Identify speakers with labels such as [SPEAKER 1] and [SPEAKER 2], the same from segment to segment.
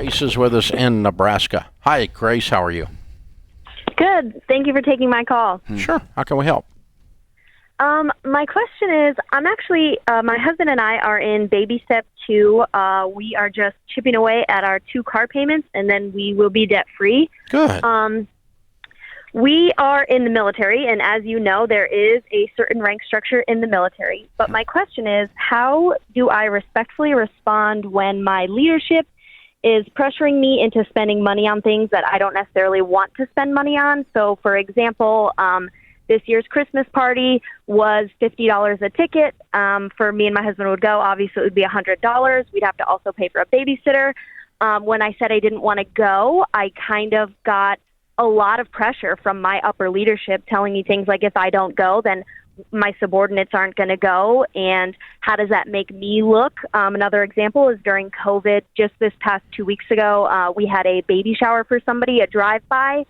[SPEAKER 1] Grace is with us in Nebraska. Hi, Grace. How are you?
[SPEAKER 2] Good. Thank you for taking my call.
[SPEAKER 1] Sure. How can we help?
[SPEAKER 2] My question is, I'm actually, my husband and I are in baby step 2. We are just chipping away at our 2 car payments, and then we will be debt-free.
[SPEAKER 1] Good.
[SPEAKER 2] We are in the military, and as you know, there is a certain rank structure in the military. But my question is, how do I respectfully respond when my leadership is pressuring me into spending money on things that I don't necessarily want to spend money on? So, for example, this year's Christmas party was $50 a ticket. For me and my husband would go. Obviously, it would be $100. We'd have to also pay for a babysitter. When I said I didn't want to go, I kind of got a lot of pressure from my upper leadership telling me things like, if I don't go, then my subordinates aren't going to go. And how does that make me look? Another example is during COVID, just this past 2 weeks ago, we had a baby shower for somebody, a drive-by.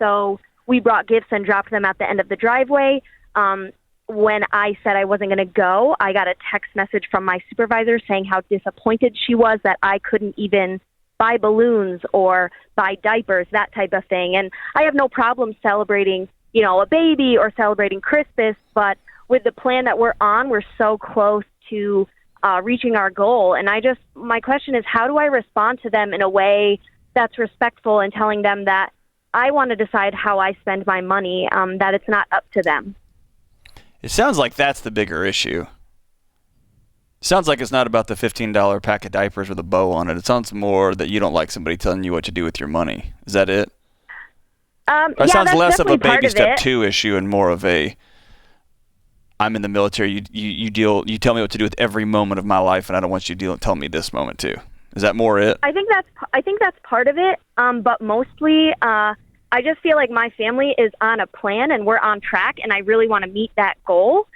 [SPEAKER 2] So we brought gifts and dropped them at the end of the driveway. When I said I wasn't going to go, I got a text message from my supervisor saying how disappointed she was that I couldn't even buy balloons or buy diapers, that type of thing. And I have no problem celebrating, a baby or celebrating Christmas, but with the plan that we're on, we're so close to reaching our goal. And my question is, how do I respond to them in a way that's respectful and telling them that I want to decide how I spend my money, that it's not up to them?
[SPEAKER 3] It sounds like that's the bigger issue. Sounds like it's not about the $15 pack of diapers with a bow on it. It sounds more that you don't like somebody telling you what to do with your money. Is that it? It sounds less of a baby step 2 issue and more of a, I'm in the military. You tell me what to do with every moment of my life, and I don't want you to tell me this moment too. Is that more it?
[SPEAKER 2] I think that's part of it. But mostly, I just feel like my family is on a plan and we're on track, and I really want to meet that goal.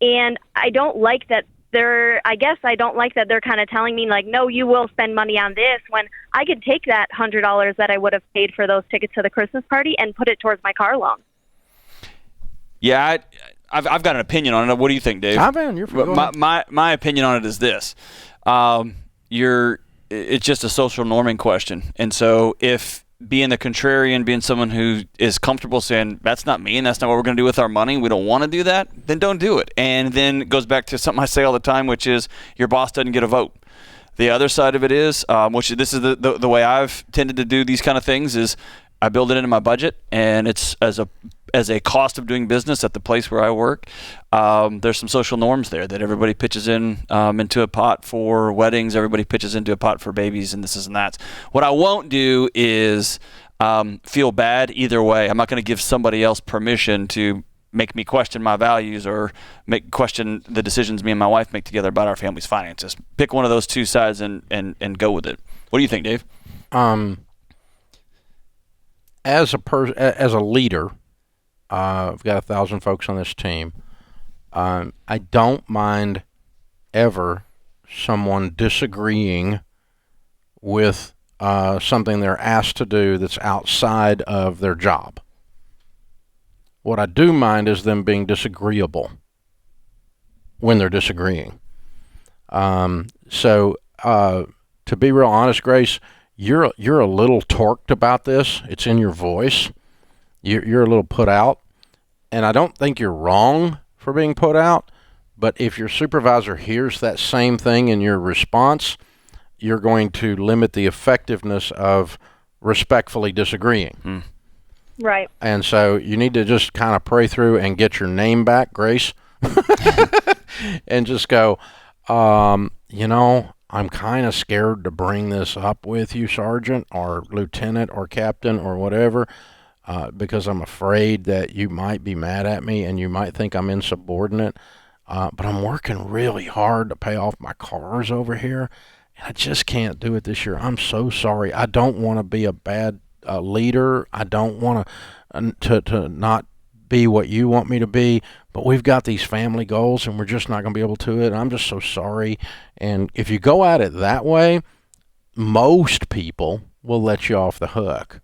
[SPEAKER 2] And I don't like that. I don't like that they're kind of telling me, like, no, you will spend money on this, when I could take that $100 that I would have paid for those tickets to the Christmas party and put it towards my car loan.
[SPEAKER 3] Yeah, I've got an opinion on it. What do you think, Dave? My opinion on it is this. It's just a social norming question. And so if being the contrarian, being someone who is comfortable saying, that's not me and that's not what we're going to do with our money, we don't want to do that, then don't do it. And then it goes back to something I say all the time, which is your boss doesn't get a vote. The other side of it is, which this is the way I've tended to do these kind of things, is I build it into my budget, and it's as a cost of doing business at the place where I work. There's some social norms there that everybody pitches in into a pot for weddings. Everybody pitches into a pot for babies and this and that. What I won't do is feel bad either way. I'm not going to give somebody else permission to make me question my values or question the decisions me and my wife make together about our family's finances. Pick one of those two sides and go with it. What do you think, Dave?
[SPEAKER 1] As a leader, I've got 1,000 folks on this team. I don't mind ever someone disagreeing with something they're asked to do that's outside of their job. What I do mind is them being disagreeable when they're disagreeing. So to be real honest, Grace, you're a little torqued about this. It's in your voice. You're a little put out. And I don't think you're wrong for being put out, but if your supervisor hears that same thing in your response, you're going to limit the effectiveness of respectfully disagreeing.
[SPEAKER 2] Right.
[SPEAKER 1] And so you need to just kind of pray through and get your name back, Grace, and just go, I'm kind of scared to bring this up with you, Sergeant or Lieutenant or Captain or whatever, because I'm afraid that you might be mad at me and you might think I'm insubordinate. But I'm working really hard to pay off my cars over here, and I just can't do it this year. I'm so sorry. I don't want to be a bad leader. I don't want to not be what you want me to be, but we've got these family goals and we're just not going to be able to it. I'm just so sorry. And if you go at it that way, most people will let you off the hook.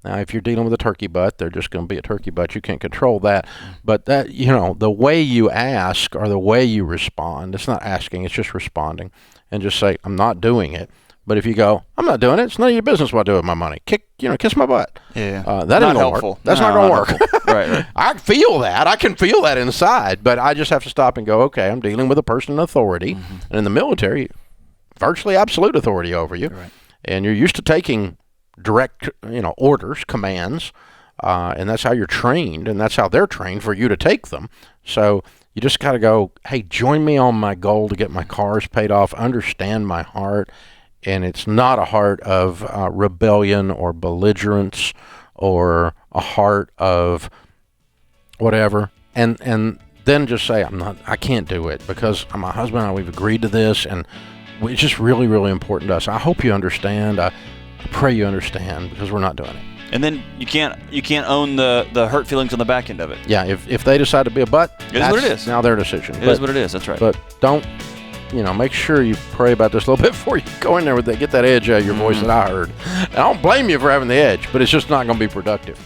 [SPEAKER 1] Now, if you're dealing with a turkey butt, they're just going to be a turkey butt. You can't control that. But that, the way you ask or the way you respond, it's not asking, it's just responding. And just say, I'm not doing it. But if you go, I'm not doing it. It's none of your business what I do with my money. Kiss my butt.
[SPEAKER 3] Yeah.
[SPEAKER 1] That ain't gonna
[SPEAKER 3] helpful.
[SPEAKER 1] work. That's not gonna work.
[SPEAKER 3] Right.
[SPEAKER 1] I feel that. I can feel that inside, but I just have to stop and go, okay, I'm dealing with a person in authority. And in the military, virtually absolute authority over you.
[SPEAKER 3] Right.
[SPEAKER 1] And you're used to taking direct, orders, commands, and that's how you're trained, and that's how they're trained for you to take them. So you just got to go, hey, join me on my goal to get my cars paid off, understand my heart, and it's not a heart of rebellion or belligerence or a heart of whatever, and then just say, I can't do it because my husband and I, we've agreed to this, and it's just really, really important to us. I hope you understand. I pray you understand, because we're not doing it.
[SPEAKER 3] And then you can't own the hurt feelings on the back end of it.
[SPEAKER 1] Yeah, if they decide to be a butt,
[SPEAKER 3] it is what it is.
[SPEAKER 1] Now their decision.
[SPEAKER 3] It is what it is. That's right.
[SPEAKER 1] But don't, make sure you pray about this a little bit before you go in there with that. Get that edge out of your voice that I heard. And I don't blame you for having the edge, but it's just not going to be productive.